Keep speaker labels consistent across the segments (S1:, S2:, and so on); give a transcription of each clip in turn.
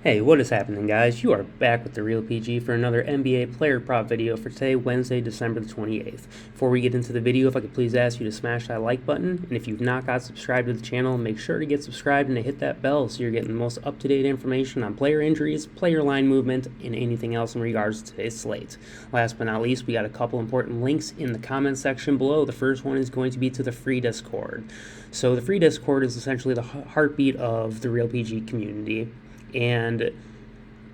S1: Hey, what is happening, guys? You are back with TheReal PG for another NBA player prop video for today, Wednesday, December the 28th. Before we get into the video, if I could please ask you to smash that like button, and if you've not got subscribed to the channel, make sure to get subscribed and to hit that bell so you're getting the most up-to-date information on player injuries, player line movement, and anything else in regards to today's slate. Last but not least, we got a couple important links in the comments section below. The first one is going to be to the free Discord. So the free Discord is essentially the heartbeat of the Real PG community and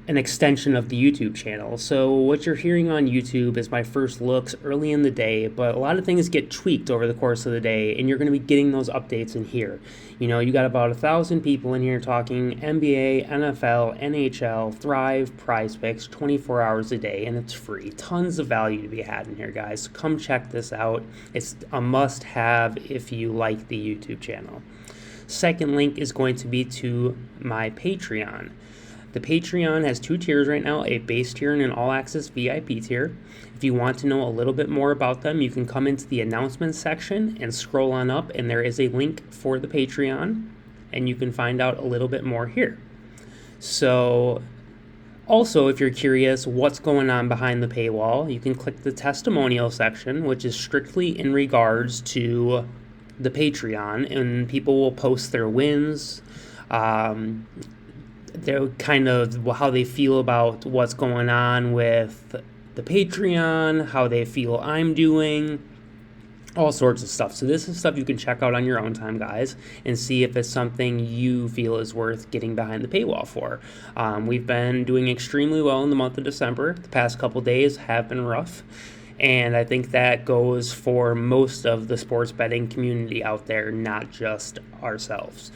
S1: an extension of the YouTube channel. So what you're hearing on YouTube is my first looks early in the day, but a lot of things get tweaked over the course of the day, and you're going to be getting those updates in here. You know, you got about 1,000 people in here talking NBA, NFL, NHL, Thrive, Prizepicks, 24 hours a day, and it's free. Tons of value to be had in here, guys. So come check this out. It's a must-have if you like the YouTube channel. Second link is going to be to my Patreon. The Patreon has two tiers right now, a base tier and an all-access VIP tier. If you want to know a little bit more about them, you can come into the announcements section and scroll on up, and there is a link for the Patreon, and you can find out a little bit more here. So, also, if you're curious what's going on behind the paywall, you can click the testimonial section, which is strictly in regards to the Patreon, and people will post their wins, their kind of how they feel about what's going on with the Patreon, how they feel I'm doing, all sorts of stuff. So this is stuff you can check out on your own time, guys, and see if it's something you feel is worth getting behind the paywall for. We've been doing extremely well in the month of December. The past couple days have been rough, and I think that goes for most of the sports betting community out there, not just ourselves.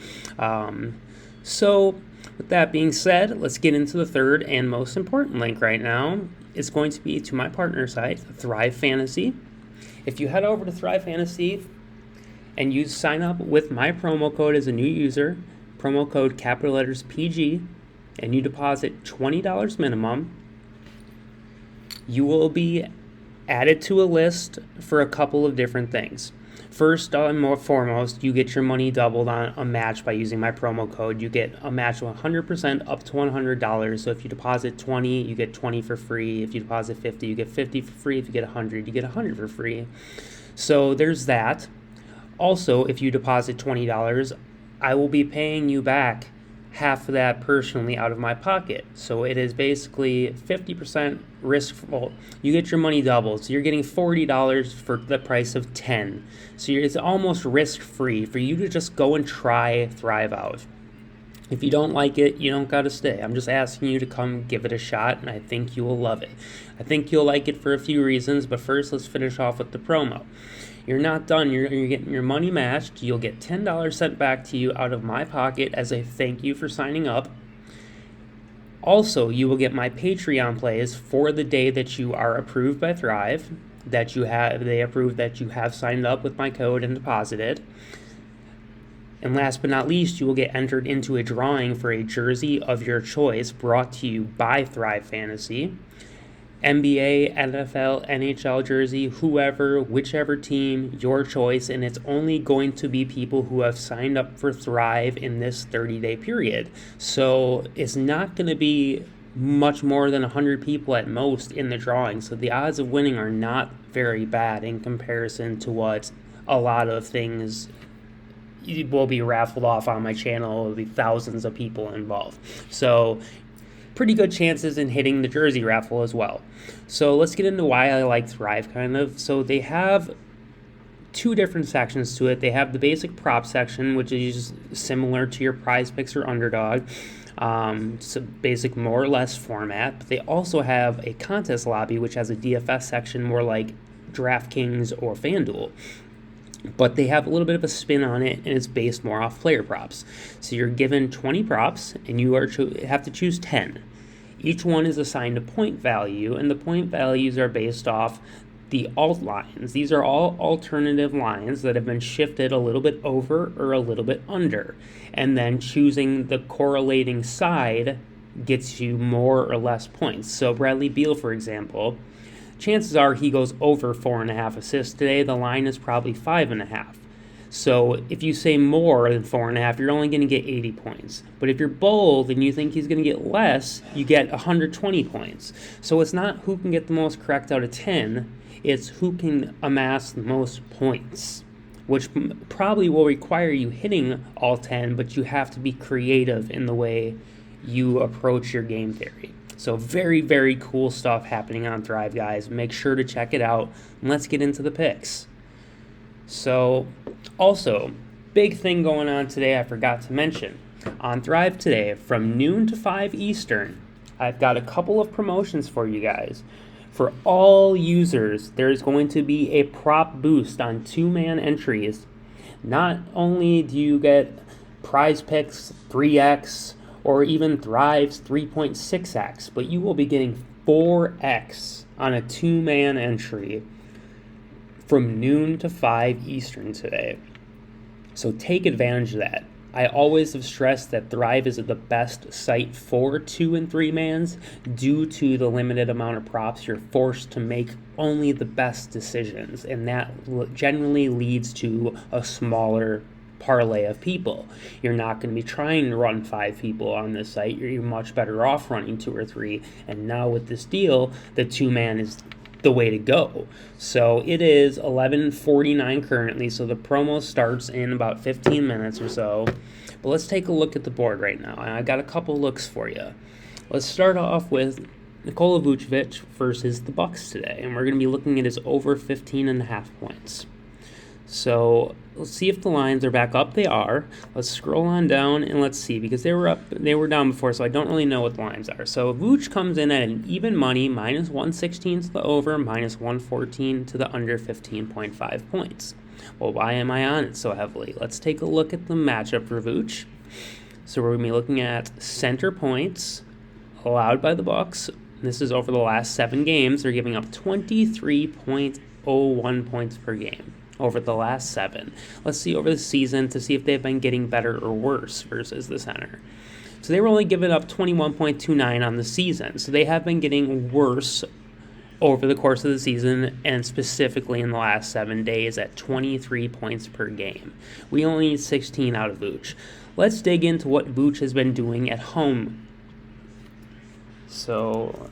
S1: So with that being said, let's get into the third and most important link right now. It's going to be to my partner site, Thrive Fantasy. If you head over to Thrive Fantasy and you sign up with my promo code as a new user, promo code capital letters PG, and you deposit $20 minimum, you will be added to a list for a couple of different things. First and foremost, you get your money doubled on a match by using my promo code. You get a match of 100% up to $100. So if you deposit 20, you get 20 for free. If you deposit 50, you get 50 for free. If you get 100, you get 100 for free. So there's that. Also, if you deposit $20, I will be paying you back half of that personally out of my pocket. So it is basically 50% riskful. You get your money doubled. So you're getting $40 for the price of 10. So it's almost risk-free for you to just go and try Thrive out. If you don't like it, you don't got to stay. I'm just asking you to come give it a shot, and I think you will love it. I think you'll like it for a few reasons, but first let's finish off with the promo. You're not done. You're getting your money matched. You'll get $10 sent back to you out of my pocket as a thank you for signing up. Also, you will get my Patreon plays for the day that you are approved by Thrive, they approve that you have signed up with my code and deposited. And last but not least, you will get entered into a drawing for a jersey of your choice brought to you by Thrive Fantasy. NBA, NFL, NHL jersey, whoever, whichever team, your choice, and it's only going to be people who have signed up for Thrive in this 30-day period. So it's not going to be much more than 100 people at most in the drawing, so the odds of winning are not very bad in comparison to what a lot of things will be raffled off on my channel. Will be thousands of people involved. So pretty good chances in hitting the jersey raffle as well. So let's get into why I like Thrive kind of. So they have two different sections to it. They have the basic prop section, which is similar to your Prizepicks or Underdog. It's a basic more or less format. But they also have a contest lobby, which has a DFS section more like DraftKings or FanDuel. But they have a little bit of a spin on it, and it's based more off player props. So you're given 20 props, and you have to choose 10. Each one is assigned a point value, and the point values are based off the alt lines. These are all alternative lines that have been shifted a little bit over or a little bit under. And then choosing the correlating side gets you more or less points. So Bradley Beal, for example, chances are he goes over 4.5 assists today. The line is probably 5.5. So if you say more than 4.5, you're only going to get 80 points. But if you're bold and you think he's going to get less, you get 120 points. So it's not who can get the most correct out of 10, it's who can amass the most points, which probably will require you hitting all 10, but you have to be creative in the way you approach your game theory. So very, very cool stuff happening on Thrive, guys. Make sure to check it out. And let's get into the picks. So also, big thing going on today I forgot to mention. On Thrive today, from noon to 5 Eastern, I've got a couple of promotions for you guys. For all users, there's going to be a prop boost on 2-man entries. Not only do you get Prizepicks 3x or even Thrive's 3.6x, but you will be getting 4x on a 2-man entry from noon to 5 Eastern today. So take advantage of that. I always have stressed that Thrive is the best site for 2 and 3 mans due to the limited amount of props. You're forced to make only the best decisions, and that generally leads to a smaller parlay of people. You're not going to be trying to run 5 people on this site. You're much better off running 2 or 3, and now with this deal, the 2-man is the way to go. So it is 11:49 currently, so the promo starts in about 15 minutes or so. But let's take a look at the board right now. I got a couple looks for you. Let's start off with Nikola Vucevic versus the Bucks today, and we're going to be looking at his over 15.5 points. So let's see if the lines are back up. They are. Let's scroll on down and let's see, because they were down before, so I don't really know what the lines are. So Vooch comes in at an even money, minus 116 to the over, minus 114 to the under 15.5 points. Well, why am I on it so heavily? Let's take a look at the matchup for Vooch. So we're going to be looking at center points allowed by the Bucks. This is over the last 7 games. They're giving up 23.01 points per game over the last 7. Let's see over the season to see if they've been getting better or worse versus the center. So they were only giving up 21.29 on the season. So they have been getting worse over the course of the season, and specifically in the last 7 days at 23 points per game. We only need 16 out of Vooch. Let's dig into what Vooch has been doing at home. So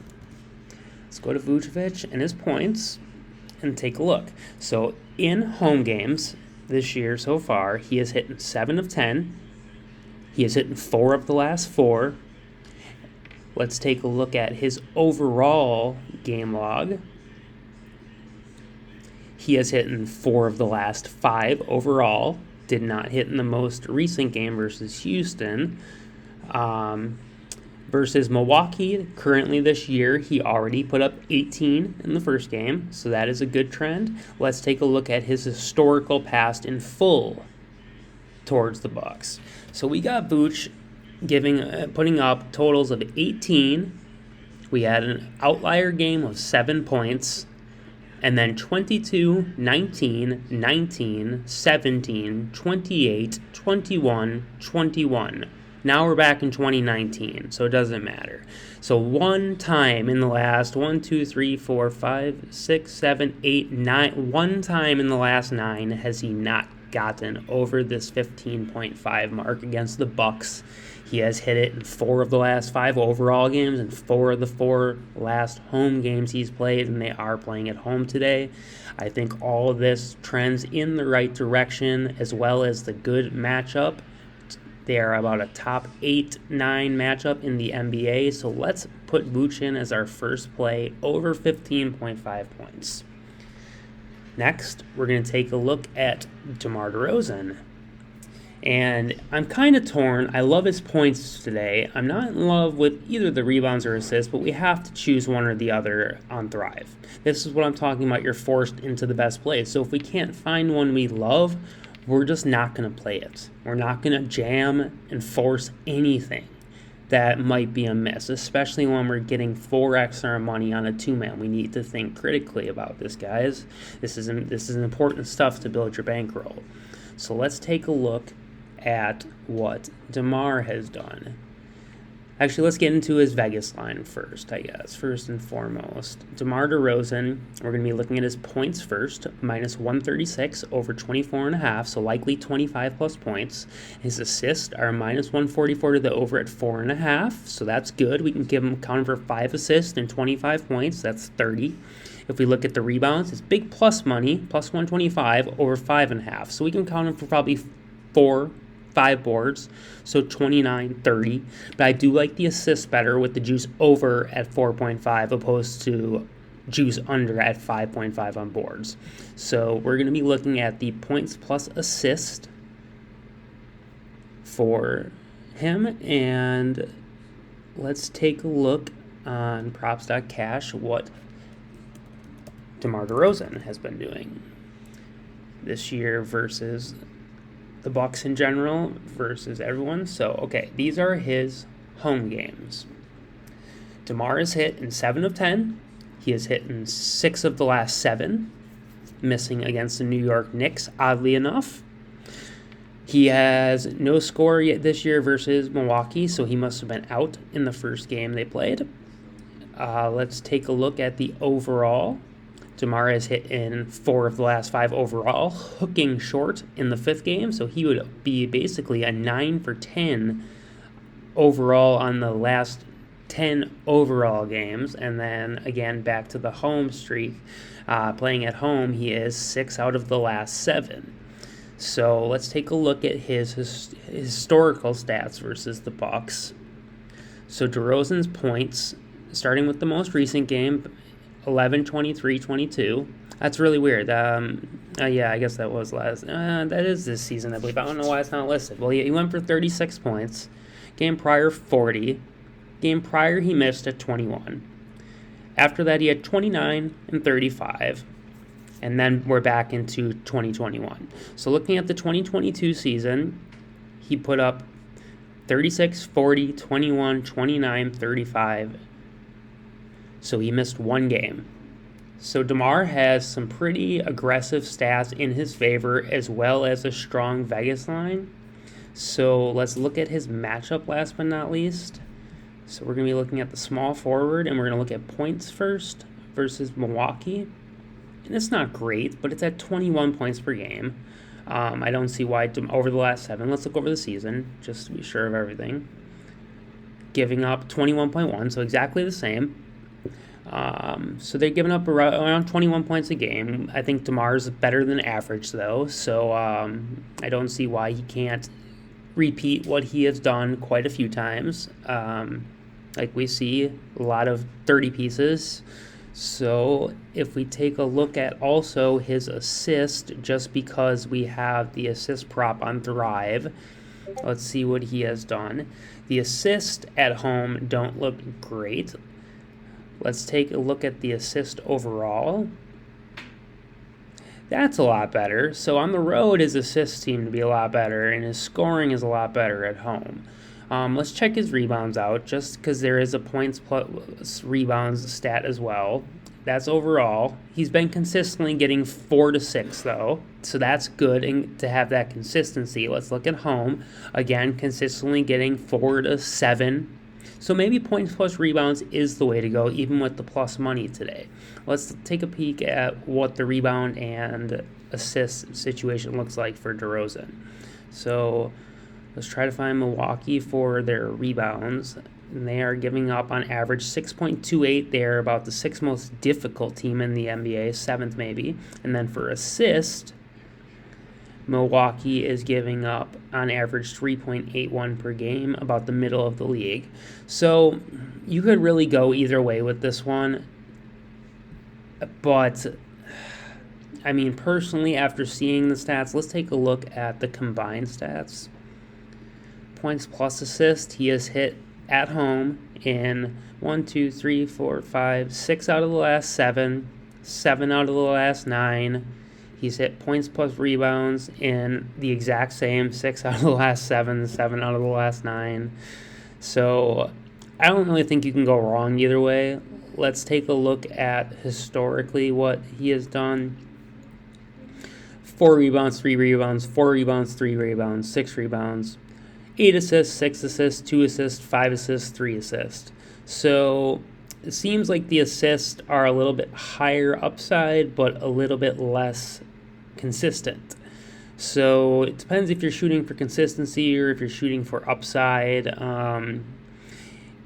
S1: let's go to Vucevic and his points and take a look. So in home games this year so far, he has hit 7 of 10. He has hit 4 of the last 4. Let's take a look at his overall game log. He has hit 4 of the last 5 overall. Did not hit in the most recent game versus Houston. Versus Milwaukee, currently this year, he already put up 18 in the first game, so that is a good trend. Let's take a look at his historical past in full towards the Bucks. So we got Vooch putting up totals of 18. We had an outlier game of 7 points, and then 22, 19, 19, 17, 28, 21, 21. Now we're back in 2019, so it doesn't matter. So one time in the last 1, 2, 3, 4, 5, 6, 7, 8, 9, one time in the last 9 has he not gotten over this 15.5 mark against the Bucks. He has hit it in 4 of the last 5 overall games and 4 of the 4 last home games he's played, and they are playing at home today. I think all of this trends in the right direction, as well as the good matchup. They are about a top 8-9 matchup in the NBA, so let's put Vooch in as our first play over 15.5 points. Next, we're going to take a look at DeRozan. And I'm kind of torn. I love his points today. I'm not in love with either the rebounds or assists, but we have to choose one or the other on Thrive. This is what I'm talking about. You're forced into the best plays. So if we can't find one we love, we're just not going to play it. We're not going to jam and force anything that might be a miss, especially when we're getting 4x our money on a 2-man. We need to think critically about this, guys. This is important stuff to build your bankroll. So let's take a look at what DeMar has done. Actually, let's get into his Vegas line first, I guess. First and foremost, DeRozan, we're going to be looking at his points first, minus 136 over 24.5, so likely 25 plus points. His assists are minus 144 to the over at 4.5, so that's good. We can give him count for 5 assists and 25 points, that's 30. If we look at the rebounds, it's big plus money, plus 125 over 5.5, so we can count him for probably 5 boards, so 29, 30. But I do like the assist better with the juice over at 4.5 opposed to juice under at 5.5 on boards. So we're going to be looking at the points plus assist for him, and let's take a look on props.cash what DeMar DeRozan has been doing this year versus the Bucks in general versus everyone. So, okay, these are his home games. DeMar has hit in 7 of 10. He has hit in 6 of the last 7, missing against the New York Knicks, oddly enough. He has no score yet this year versus Milwaukee, so he must have been out in the first game they played. Let's take a look at the overall. DeMar has hit in 4 of the last 5 overall, hooking short in the 5th game, so he would be basically a 9 for 10 overall on the last 10 overall games. And then again, back to the home streak, playing at home, he is 6 out of the last 7. So let's take a look at his historical stats versus the Bucks. So DeRozan's points, starting with the most recent game, 11, 23, 22. That's really weird. Yeah, I guess that was last. That is this season, I believe. I don't know why it's not listed. Well, he went for 36 points. Game prior, 40. Game prior, he missed at 21. After that, he had 29 and 35. And then we're back into 2021. So looking at the 2022 season, he put up 36, 40, 21, 29, 35. So he missed 1 game. So DeMar has some pretty aggressive stats in his favor as well as a strong Vegas line. So let's look at his matchup last but not least. So we're going to be looking at the small forward, and we're going to look at points first versus Milwaukee. And it's not great, but it's at 21 points per game. I don't see why over the last 7. Let's look over the season just to be sure of everything. Giving up 21.1, so exactly the same. So they're giving up around 21 points a game. I think DeMar's better than average, though, so I don't see why he can't repeat what he has done quite a few times. Like we see a lot of 30 pieces. So if we take a look at also his assist, just because we have the assist prop on Thrive, let's see what he has done. The assists at home don't look great. Let's take a look at the assist overall. That's a lot better. So on the road, his assists seem to be a lot better, and his scoring is a lot better at home. Let's check his rebounds out, just because there is a points plus rebounds stat as well. That's overall. He's been consistently getting 4 to 6, though, so that's good and to have that consistency. Let's look at home. Again, consistently getting 4 to 7. So maybe points plus rebounds is the way to go, even with the plus money today. Let's take a peek at what the rebound and assist situation looks like for DeRozan. So let's try to find Milwaukee for their rebounds. And they are giving up on average 6.28. They're about the 6th most difficult team in the NBA, 7th maybe. And then for assist, Milwaukee is giving up on average 3.81 per game, about the middle of the league. So you could really go either way with this one. But, I mean, personally, after seeing the stats, let's take a look at the combined stats. Points plus assist, he has hit at home in 6 out of the last 7, 7 out of the last 9. He's hit points plus rebounds in the exact same 6 out of the last 7, 7 out of the last 9. So I don't really think you can go wrong either way. Let's take a look at historically what he has done. 4 rebounds, 3 rebounds, 4 rebounds, 3 rebounds, 6 rebounds, 8 assists, 6 assists, 2 assists, 5 assists, 3 assists. So it seems like the assists are a little bit higher upside, but a little bit less consistent. So it depends if you're shooting for consistency or if you're shooting for upside.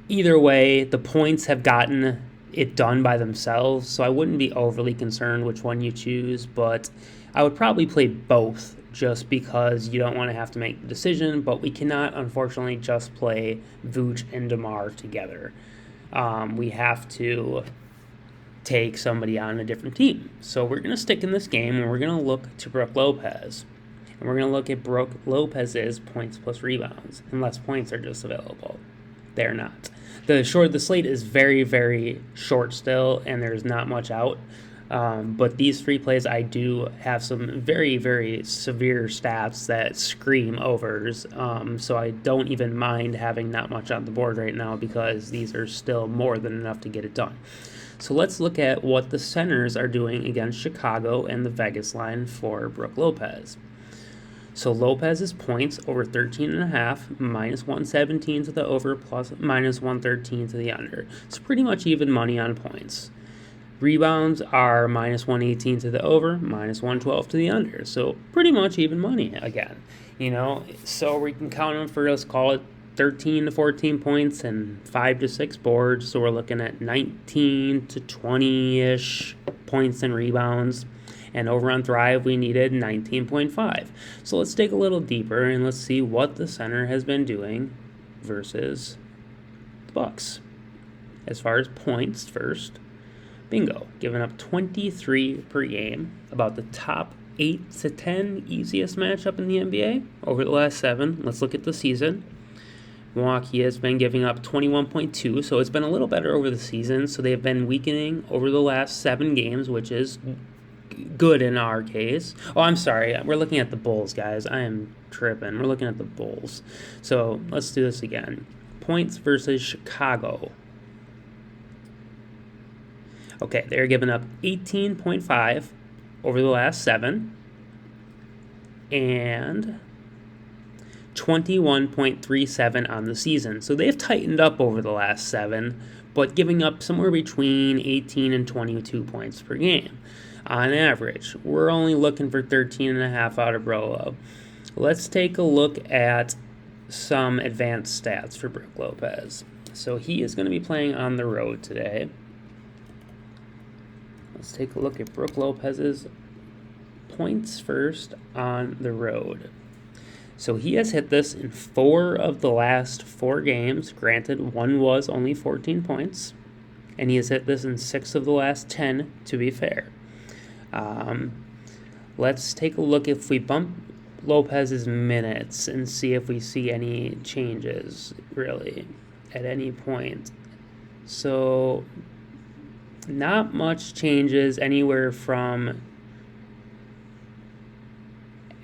S1: Either way, the points have gotten it done by themselves, so I wouldn't be overly concerned which one you choose, but I would probably play both just because you don't want to have to make the decision, but we cannot, unfortunately, just play Vooch and DeMar together. We have to take somebody on a different team. So we're going to stick in this game, and we're going to look to Brook Lopez. And we're going to look at Brook Lopez's points plus rebounds, unless points are just available. They're not. The slate is very, very short still, and there's not much out. But these 3 plays, I do have some very, very severe stats that scream overs. So I don't even mind having not much on the board right now because these are still more than enough to get it done. So let's look at what the centers are doing against Chicago and the Vegas line for Brook Lopez. So Lopez's points over 13.5, minus 117 to the over, plus minus 113 to the under. It's pretty much even money on points. Rebounds are minus 118 to the over, minus 112 to the under. So pretty much even money again. So we can count them for, let's call it 13 to 14 points and 5 to 6 boards. So we're looking at 19 to 20-ish points and rebounds. And over on Thrive, we needed 19.5. So let's dig a little deeper and let's see what the center has been doing versus the Bucks. As far as points first, bingo, giving up 23 per game, about the top 8 to 10 easiest matchup in the NBA over the last 7. Let's look at the season. Milwaukee has been giving up 21.2, so it's been a little better over the season. So they've been weakening over the last 7 games, which is good in our case. Oh, I'm sorry. We're looking at the Bulls, guys. I am tripping. We're looking at the Bulls. So let's do this again. Points versus Chicago. Okay, they're giving up 18.5 over the last 7 and 21.37 on the season. So they've tightened up over the last 7, but giving up somewhere between 18 and 22 points per game. On average, we're only looking for 13.5 out of BURROW. Let's take a look at some advanced stats for Brook Lopez. So he is going to be playing on the road today. Let's take a look at Brook Lopez's points first on the road. So he has hit this in 4 of the last 4 games. Granted, one was only 14 points. And he has hit this in 6 of the last 10, to be fair. Let's take a look if we bump Lopez's minutes and see if we see any changes, really, at any point. So, not much changes anywhere from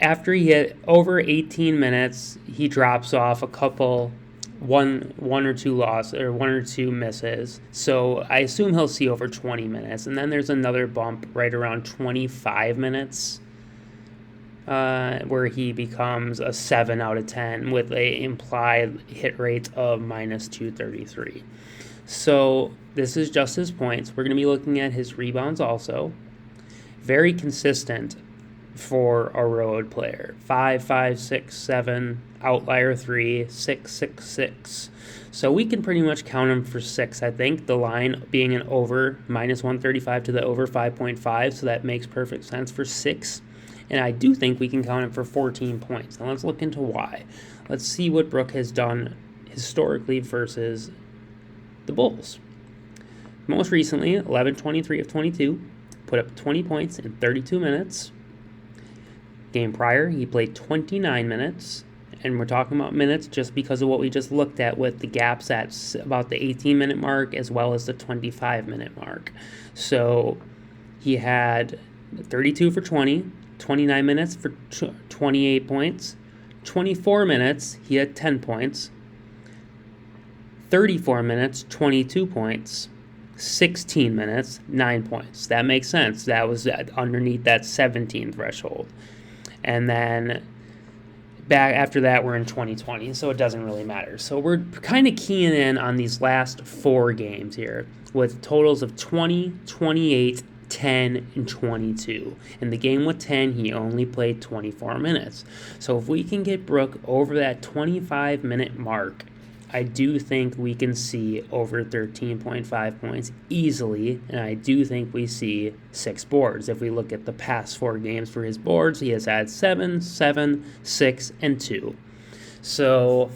S1: after he hit over 18 minutes, he drops off a couple, one or two losses or 1 or 2 misses. So I assume he'll see over 20 minutes. And then there's another bump right around 25 minutes where he becomes a 7 out of 10 with a implied hit rate of minus 233. So this is just his points. We're going to be looking at his rebounds also. Very consistent for a road player. 5, 5, 6, 7, outlier 3, 6, 6, 6. So we can pretty much count him for 6, I think. The line being an over, minus 135 to the over 5.5, so that makes perfect sense for 6. And I do think we can count him for 14 points. Now let's look into why. Let's see what Brook has done historically versus the Bulls. Most recently, 11-23 of 22, put up 20 points in 32 minutes. Game prior, he played 29 minutes, and we're talking about minutes just because of what we just looked at with the gaps at about the 18-minute mark as well as the 25-minute mark. So he had 32 for 20, 29 minutes for 28 points, 24 minutes, he had 10 points, 34 minutes, 22 points, 16 minutes, 9 points. That makes sense. That was underneath that 17 threshold. And then back after that, we're in 2020, so it doesn't really matter. So we're kind of keying in on these last 4 games here with totals of 20, 28, 10, and 22. In the game with 10, he only played 24 minutes. So if we can get Brook over that 25-minute mark, I do think we can see over 13.5 points easily, and I do think we see 6 boards. If we look at the past 4 games for his boards, he has had 7, 7, 6, and 2. So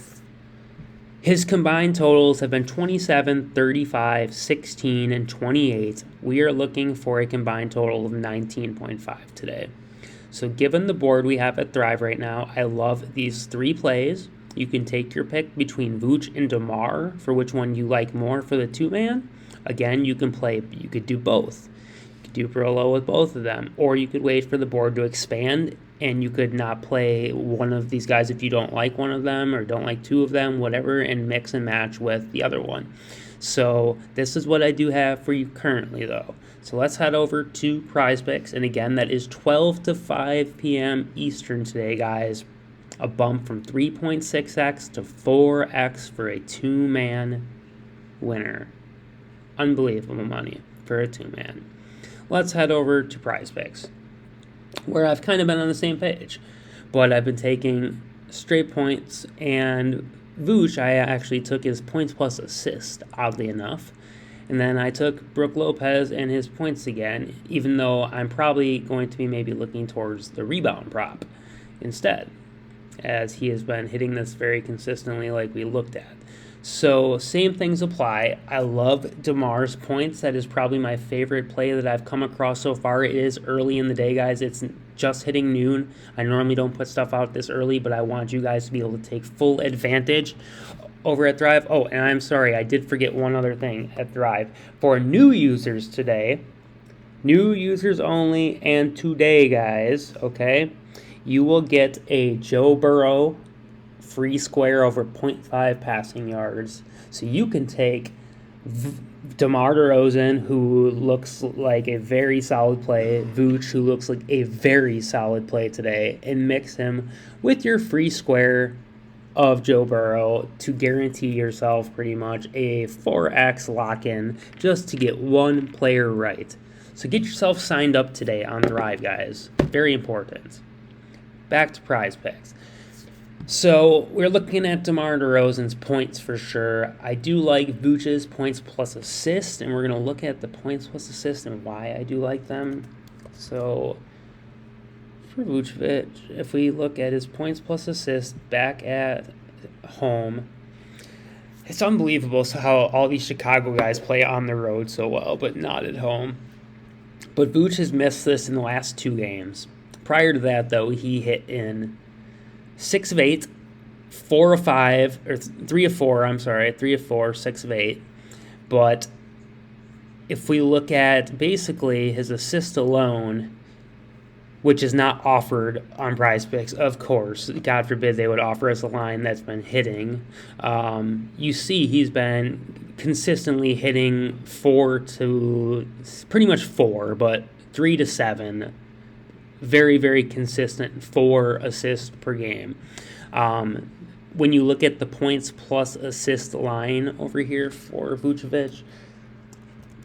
S1: his combined totals have been 27, 35, 16, and 28. We are looking for a combined total of 19.5 today. So given the board we have at Thrive right now, I love these 3 plays. You can take your pick between Vooch and DeMar for which one you like more for the 2-man. Again, you could do both. You could do BURROW with both of them, or you could wait for the board to expand and you could not play one of these guys if you don't like one of them or don't like 2 of them, whatever, and mix and match with the other one. So this is what I do have for you currently, though. So let's head over to Prizepicks, and again, that is 12 to 5 p.m. Eastern today, guys. A bump from 3.6x to 4x for a 2-man winner. Unbelievable money for a 2-man. Let's head over to Prizepicks, where I've kind of been on the same page. But I've been taking straight points, and Vooch, I actually took his points plus assist, oddly enough. And then I took Brook Lopez and his points again, even though I'm probably going to be maybe looking towards the rebound prop instead, as he has been hitting this very consistently like we looked at. So same things apply. I love DeMar's points. That is probably my favorite play that I've come across so far. It is early in the day, guys. It's just hitting noon. I normally don't put stuff out this early, but I want you guys to be able to take full advantage over at Thrive. Oh, and I'm sorry, I did forget one other thing at Thrive. For new users today, new users only, and today, guys, okay, you will get a Joe Burrow free square over 0.5 passing yards. So you can take DeMar DeRozan, who looks like a very solid play, Vooch, who looks like a very solid play today, and mix him with your free square of Joe Burrow to guarantee yourself pretty much a 4x lock-in just to get one player right. So get yourself signed up today on Thrive, guys. Very important. Back to Prizepicks. So we're looking at DeMar DeRozan's points for sure. I do like Vooch's points plus assist, and we're going to look at the points plus assist and why I do like them. So for Vucevic, if we look at his points plus assist back at home, it's unbelievable how all these Chicago guys play on the road so well, but not at home. But Vooch has missed this in the last 2 games. Prior to that, though, he hit in 6 of 8, 4 of 5, or 3 of 4, 6 of 8. But if we look at basically his assist alone, which is not offered on Prizepicks, of course, God forbid they would offer us a line that's been hitting, you see he's been consistently hitting 4 to pretty much 4, but 3 to 7. Very, very consistent 4 assists per game. When you look at the points plus assist line over here for Vucevic,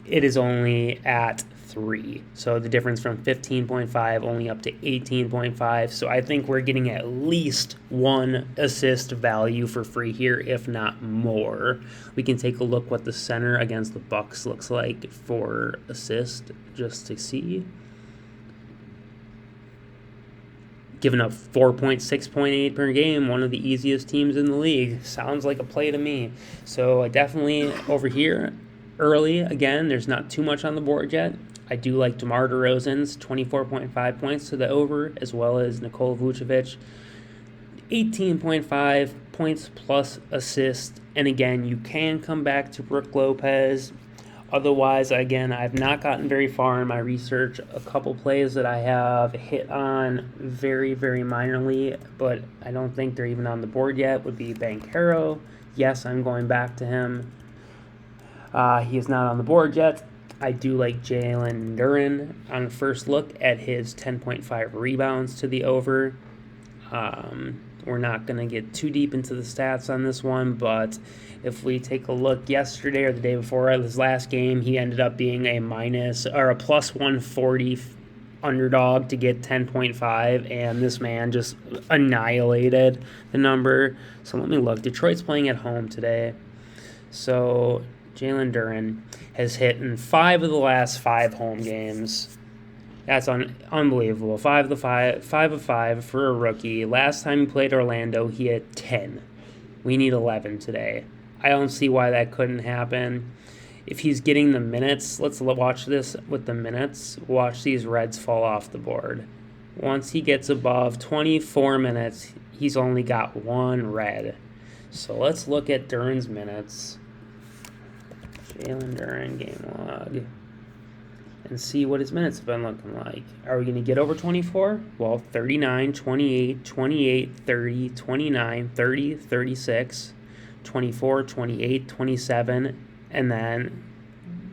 S1: it is only at 3. So the difference from 15.5 only up to 18.5. So I think we're getting at least 1 assist value for free here, if not more. We can take a look what the center against the Bucks looks like for assist just to see. Giving up 4.6.8 per game, one of the easiest teams in the league. Sounds like a play to me. So definitely over here, early, again, there's not too much on the board yet. I do like DeMar DeRozan's 24.5 points to the over, as well as Nikola Vucevic, 18.5 points plus assist. And again, you can come back to Brook Lopez. Otherwise, again, I've not gotten very far in my research. A couple plays that I have hit on very, very minorly, but I don't think they're even on the board yet, would be Banchero. Yes, I'm going back to him. He is not on the board yet. I do like Jalen Duren on the first look at his 10.5 rebounds to the over. We're not going to get too deep into the stats on this one, but if we take a look yesterday or the day before his last game, he ended up being a plus 140 underdog to get 10.5, and this man just annihilated the number. So let me look. Detroit's playing at home today. So Jalen Duren has hit in 5 of the last 5 home games. That's unbelievable. 5 of 5 for a rookie. Last time he played Orlando, he had 10. We need 11 today. I don't see why that couldn't happen. If he's getting the minutes, let's watch this with the minutes. Watch these Reds fall off the board. Once he gets above 24 minutes, he's only got 1 red. So let's look at Duren's minutes. Jalen Duren game log. And see what his minutes have been looking like. Are we going to get over 24? Well, 39, 28, 28, 30, 29, 30, 36, 24, 28, 27, and then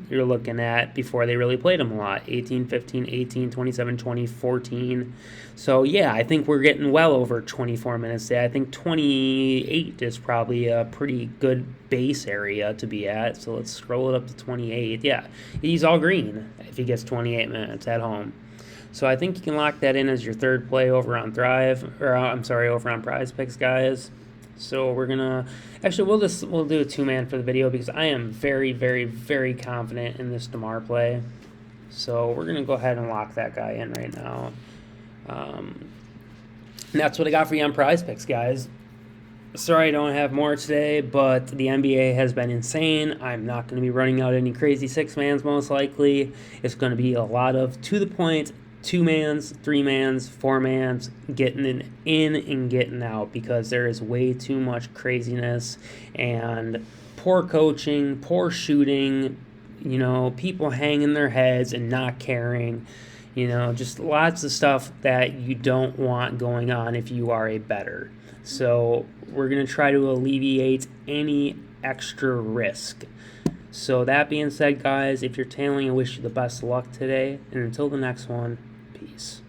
S1: you're looking at, before they really played him a lot, 18, 15, 18, 27, 20, 14. So, yeah, I think we're getting well over 24 minutes there. I think 28 is probably a pretty good base area to be at. So let's scroll it up to 28. Yeah, he's all green if he gets 28 minutes at home. So I think you can lock that in as your third play over on over on Prizepicks, guys. So we're gonna we'll do a 2-man for the video because I am very, very, very confident in this DeMar play. So we're gonna go ahead and lock that guy in right now. And that's what I got for you on Prizepicks, guys. Sorry I don't have more today, but the NBA has been insane. I'm not going to be running out any crazy 6-mans most likely. It's going to be a lot of to the point 2-mans, 3-mans, 4-mans, getting in and getting out because there is way too much craziness and poor coaching, poor shooting, people hanging their heads and not caring, just lots of stuff that you don't want going on if you are a bettor. So we're going to try to alleviate any extra risk. So that being said, guys, if you're tailing, I wish you the best of luck today. And until the next one, peace.